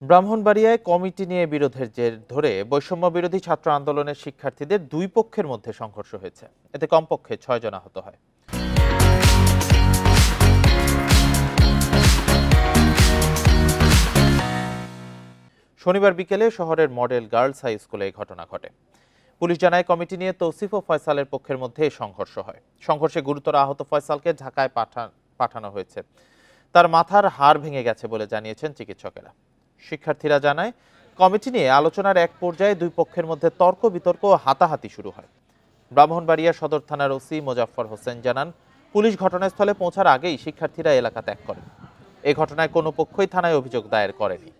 ব্রাহ্মণবাড়িয়ায় committee নিয়ে বিরোধের জের ধরে বৈষম্য বিরোধী ছাত্র আন্দোলনের শিক্ষার্থীদের দুই পক্ষের মধ্যে সংঘর্ষ হয়েছে। এতে কমপক্ষে ৬ জন আহত হয়। শনিবার বিকেলে শহরের মডেল গার্লস হাই স্কুলে এই ঘটনা ঘটে। পুলিশ জানায়, কমিটি নিয়ে তৌসিফ ও ফয়সালের পক্ষের মধ্যে এই সংঘর্ষ হয়। সংঘর্ষে গুরুতর আহত ফয়সালকে ঢাকায় পাঠানো হয়েছে। তার মাথার হাড় ভেঙে গেছে বলে জানিয়েছেন চিকিৎসকেরা। শিক্ষার্থীরা জানায়, কমিটি নিয়ে আলোচনার এক পর্যায়ে দুই পক্ষের মধ্যে তর্ক বিতর্ক ও হাতাহাতি শুরু হয়। ব্রাহ্মণবাড়িয়া সদর থানার ওসি মোজাফফর হোসেন জানান, পুলিশ ঘটনাস্থলে পৌঁছার আগেই শিক্ষার্থীরা এলাকা ত্যাগ করেন। এই ঘটনায় কোনো পক্ষই থানায় অভিযোগ দায়ের করেনি।